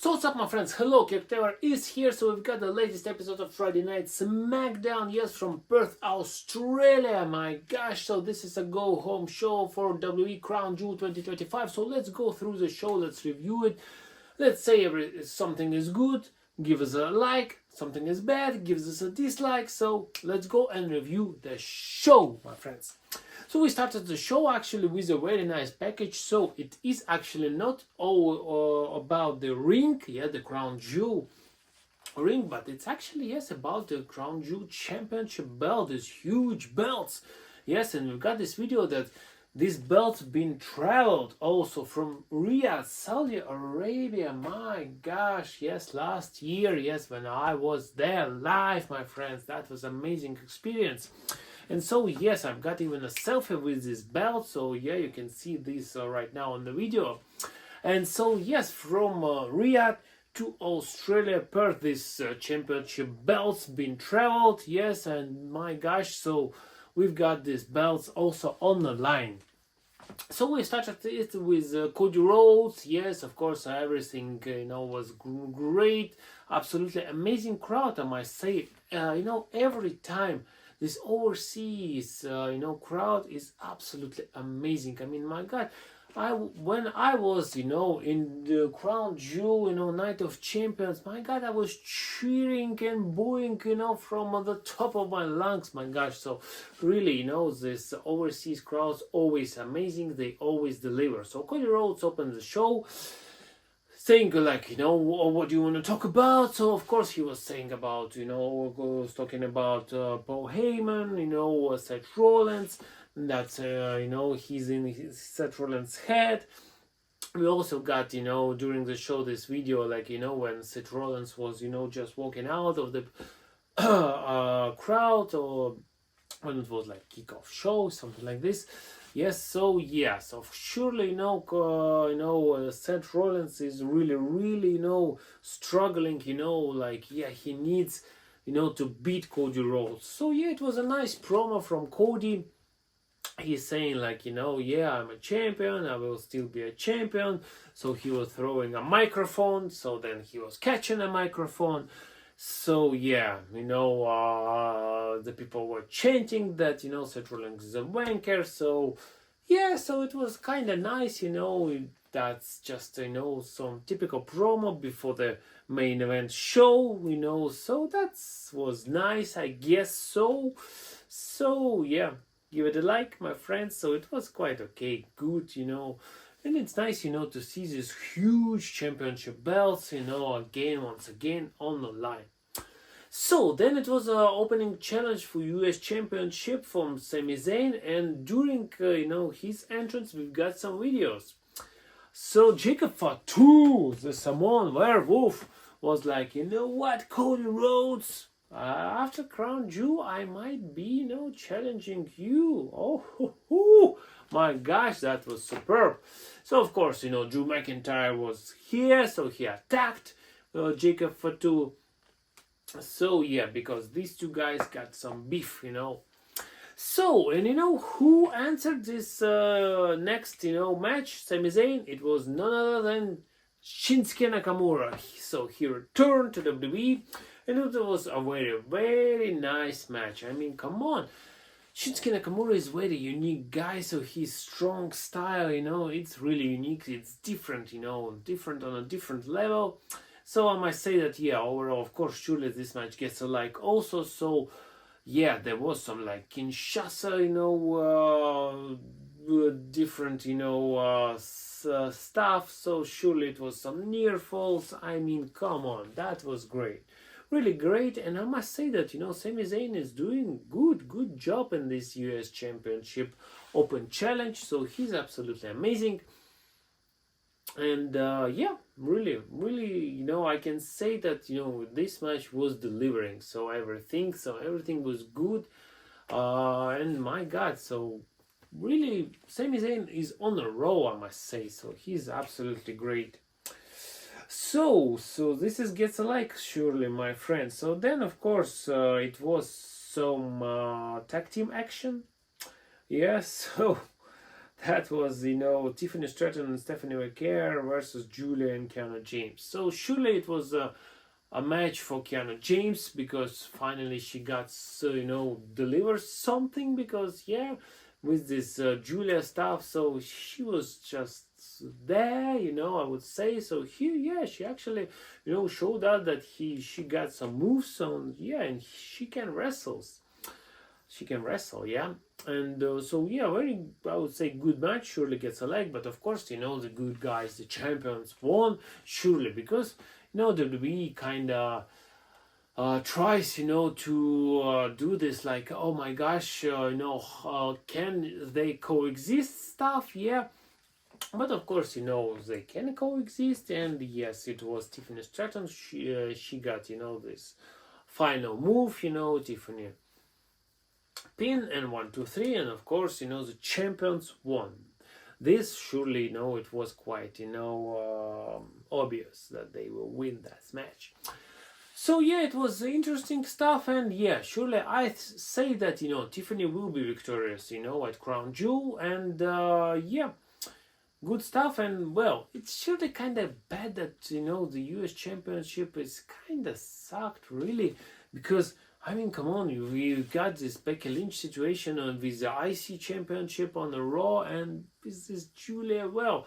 So what's up, my friends? Hello, Captain is here. So we've got the latest episode of Friday Night Smackdown, yes, from Perth, Australia. My gosh, so this is a go-home show for WWE Crown Jewel 2025. So let's go through the show, let's review it. Let's say something is good, give us a like, something is bad, gives us a dislike. So let's go and review the show, my friends. So we started the show actually with a very nice package. So it is actually not all about the ring, the Crown Jewel ring, but it's actually, yes, about the Crown Jewel Championship belt, these huge belts. Yes, and we've got this video that this belt's been traveled also from Riyadh, Saudi Arabia. My gosh, yes, last year, yes, when I was there live, my friends, that was amazing experience. And so, yes, I've got even a selfie with this belt. So, yeah, you can see this right now on the video. And so, yes, from Riyadh to Australia, Perth, this championship belts been traveled. Yes, and my gosh, so we've got these belts also on the line. So we started it with Cody Rhodes. Yes, of course, everything was great, absolutely amazing crowd. I must say, every time this overseas crowd is absolutely amazing. I mean, my God, when I was in the Crown Jewel Night of Champions, my God, I was cheering and booing from the top of my lungs. My gosh, so really, this overseas crowds always amazing. They always deliver. So Cody Rhodes opened the show, saying like, what do you want to talk about? So of course he was saying about, was talking about Paul Heyman, Seth Rollins. That's he's in Seth Rollins' head. We also got during the show this video like when Seth Rollins was just walking out of the crowd, or when it was like kickoff show, something like this. Yes, so yeah, so surely Seth Rollins is really struggling, he needs to beat Cody Rhodes. So yeah, it was a nice promo from Cody. He's saying like, I'm a champion, I will still be a champion. So he was throwing a microphone, so then he was catching a microphone. So yeah, the people were chanting that, Seth Rollins is a wanker. So yeah, so it was kind of nice, that's just, some typical promo before the main event show, so that was nice, I guess so. So yeah, give it a like, my friends. So it was quite okay, good, and it's nice, to see these huge championship belts, once again on the line. So then it was an opening challenge for US Championship from Sami Zayn, and during his entrance we've got some videos. So Jacob Fatu, the Samoan werewolf, was like, what, Cody Rhodes? After Crown Jewel, I might be, challenging you. Oh, my gosh, that was superb. So, of course, Drew McIntyre was here, so he attacked Jacob Fatu. So, yeah, because these two guys got some beef, So, and who answered this next, match, Sami Zayn? It was none other than Shinsuke Nakamura. So, he returned to WWE. And it was a very, very nice match. I mean, come on. Shinsuke Nakamura is a very unique guy, so his strong style, it's really unique. It's different, different on a different level. So I must say that, yeah, overall, of course, surely this match gets a like also. So, yeah, there was some like Kinshasa, different, stuff. So surely it was some near falls. I mean, come on, that was great. Really great. And I must say that, Sami Zayn is doing good job in this US Championship Open Challenge. So he's absolutely amazing. And yeah, really, I can say that, this match was delivering. So everything was good. And my God, so really, Sami Zayn is on a roll, I must say. So he's absolutely great. So this gets a like, surely, my friends. So then, of course, it was some tag team action. Yes, so That was, Tiffany Stratton and Stephanie McCare versus Julia and Kiana James. So surely it was a match for Kiana James, because finally she got, deliver something, because yeah, with this Julia stuff, so she was just there, I would say. So here, yeah, she actually, showed out that she got some moves on, yeah, and she can wrestle. She can wrestle, yeah. And so, yeah, very, I would say, good match. Surely gets a leg, but of course, the good guys, the champions won, surely, because, WWE kind of tries, to do this, like, oh my gosh, can they coexist stuff, yeah. But of course, they can coexist, and yes, it was Tiffany Stratton. She got, this final move, Tiffany pin, and 1, 2, 3, and of course, the champions won. This surely, it was quite, obvious that they will win that match. So yeah, it was interesting stuff, and yeah, surely I say that, Tiffany will be victorious, at Crown Jewel, and yeah, good stuff. And well, it's surely kind of bad that, the US Championship is kind of sucked, really, because I mean, come on, you got this Becky Lynch situation with the IC Championship on the Raw, and with this Julia. Well,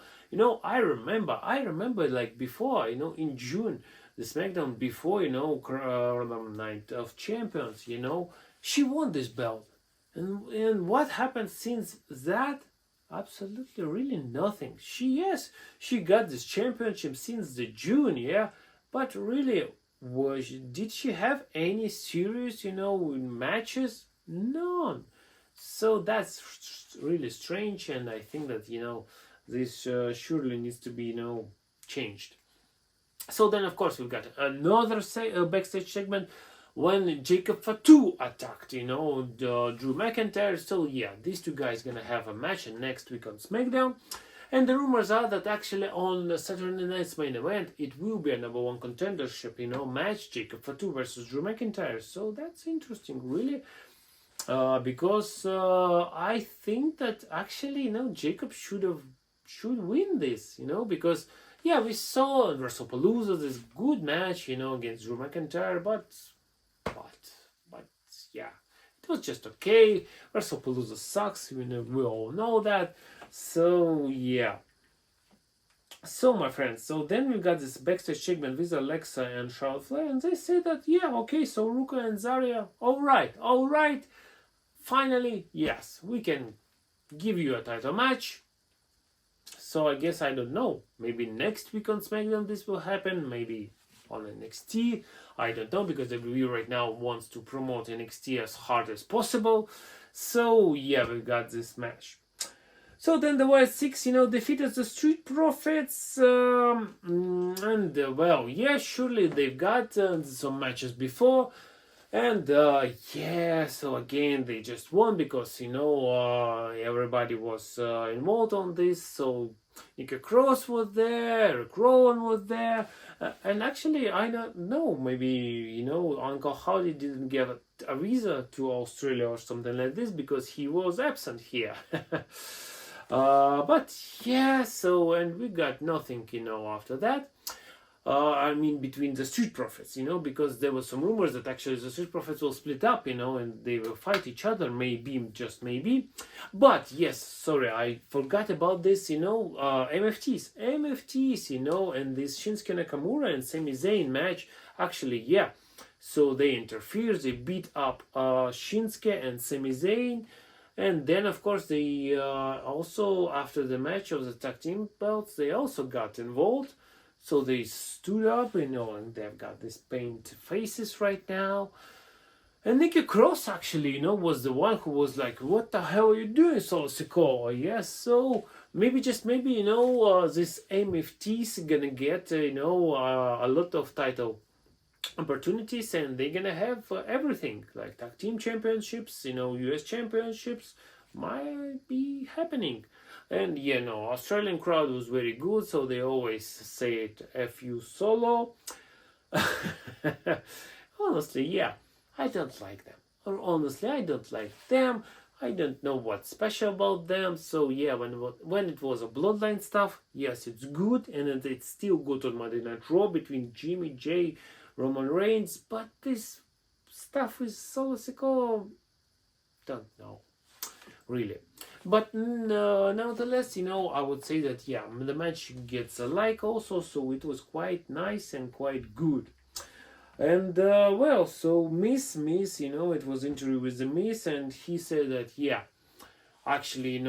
I remember like before, in June, the SmackDown before, Night of Champions, she won this belt, and what happened since that? Absolutely, really nothing. She got this championship since the June, yeah, but really, did she have any serious, matches? None. So that's really strange, and I think that this surely needs to be changed. So then, of course, we've got another backstage segment when Jacob Fatu attacked, Drew McIntyre. So yeah, these two guys gonna have a match next week on SmackDown. And the rumors are that actually on Saturday night's main event, it will be a #1 contendership, match, Jacob Fatu versus Drew McIntyre. So that's interesting, really, because I think that actually, Jacob should win this, because yeah, we saw in WrestlePalooza this good match, against Drew McIntyre, but yeah, it was just okay. WrestlePalooza sucks, we all know that. So yeah. So my friends, so then we got this backstage segment with Alexa and Charlotte Flair, and they say that yeah, okay, so Ruka and Zarya, all right, finally, yes, we can give you a title match. So I guess, I don't know, maybe next week on SmackDown this will happen, maybe on NXT, I don't know, because WWE right now wants to promote NXT as hard as possible. So yeah, we got this match. So then the Wild Six, defeated the Street Profits, and well, yeah, surely they've got some matches before, and yeah, so again they just won because everybody was involved on this. So Nikki Cross was there, Eric Rowan was there, and actually I don't know, maybe Uncle Howdy didn't give a visa to Australia or something like this because he was absent here. But yeah, so, and we got nothing, after that. I mean, between the Street Profits, because there was some rumors that actually the Street Profits will split up, and they will fight each other, maybe, just maybe. But yes, sorry, I forgot about this, MFTs, and this Shinsuke Nakamura and Sami Zayn match, actually, yeah. So they interfered, they beat up Shinsuke and Sami Zayn. And then, of course, they also, after the match of the tag team belts, they also got involved. So they stood up, and they've got these painted faces right now. And Nikki Cross, actually, was the one who was like, what the hell are you doing, Solo Sikoa? Yes, so maybe, this MFT's gonna get, a lot of title opportunities, and they're gonna have everything like tag team championships, US championships might be happening. And Australian crowd was very good, so they always say it, F you Solo. Honestly, yeah, I don't like them. Or honestly, I don't like them. I don't know what's special about them. So yeah, when it was a bloodline stuff, yes, it's good, and it's still good on Monday Night Raw between Jimmy J, Roman Reigns. But this stuff with Solo Sikoa, don't know really. But nevertheless, I would say that yeah, the match gets a like also, so it was quite nice and quite good. And well, so Miss, it was interview with the Miss, and he said that yeah, actually,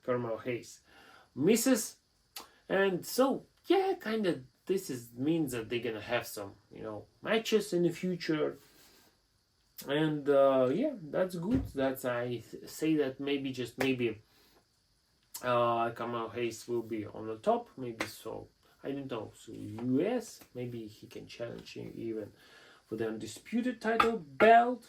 Carmel Hayes, misses, and so yeah, kind of means that they're gonna have some matches in the future, and yeah, that's good. I say that maybe Kamal Hayes will be on the top, maybe so. I don't know. So US, maybe he can challenge him even for the undisputed title belt.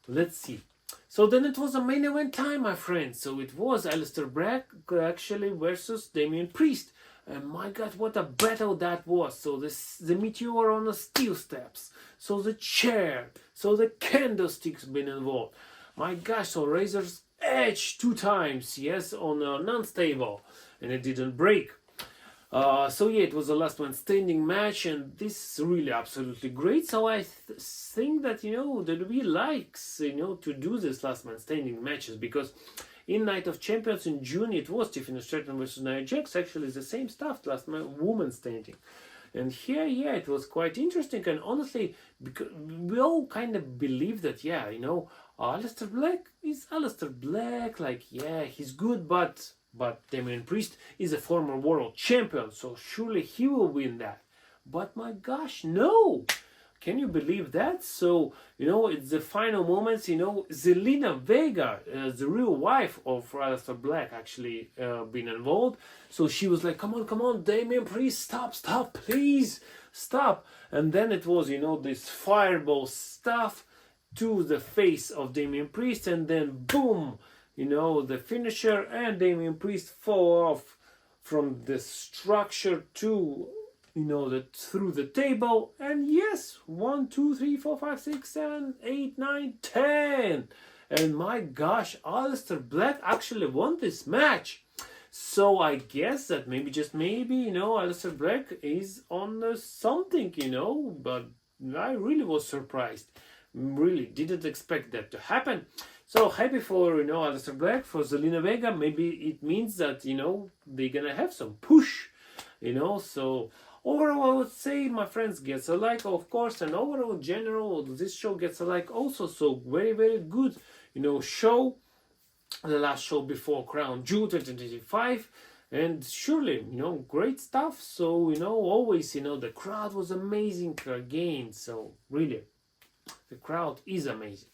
Let's see. So then it was a main event time, my friends. So it was Aleister Black actually versus Damian Priest. And my God, what a battle that was. So the Meteor on the steel steps. So the chair. So the candlesticks been involved. My gosh, so Razor's Edge 2 times, yes, on a non-stable. And it didn't break. So yeah, it was the last man standing match, and this is really absolutely great. So I think that WWE likes to do this last man standing matches, because in Night of Champions in June it was Tiffany Stratton versus Nia Jax. Actually, the same stuff, last man woman standing. And here, yeah, it was quite interesting. And honestly, because we all kind of believe that, yeah, Aleister Black is Aleister Black. Like, yeah, he's good, but Damian Priest is a former world champion, so surely he will win that. But my gosh, no! Can you believe that? So, it's the final moments, Zelina Vega, the real wife of Aleister Black, actually been involved. So she was like, come on, Damian Priest, stop, please, stop. And then it was, this fireball stuff to the face of Damian Priest, and then boom, the finisher, and Damian Priest fall off from the structure to through the table, and yes, 1, 2, 3, 4, 5, 6, 7, 8, 9, 10, and my gosh, Aleister Black actually won this match. So I guess that maybe Aleister Black is on something, but I really was surprised. Really didn't expect that to happen. So happy for Aleister Black, for Zelina Vega. Maybe it means that they're gonna have some push, so overall, I would say, my friends, gets a like, of course, and overall, general, this show gets a like also. So very, very good, show. The last show before Crown Jewel 2025, and surely, great stuff. So, always, the crowd was amazing again. So really, the crowd is amazing.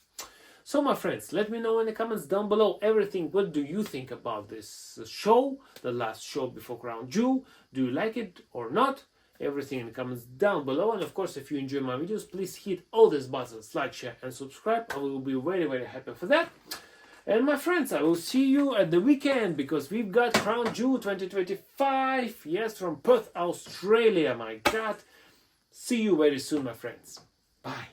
So, my friends, let me know in the comments down below everything. What do you think about this show, the last show before Crown Jewel? Do you like it or not? Everything in the comments down below. And of course, if you enjoy my videos, please hit all these buttons, like, share, and subscribe. I will be very, very happy for that. And my friends, I will see you at the weekend, because we've got Crown Jewel 2025. Yes, from Perth, Australia. My God. See you very soon, my friends. Bye.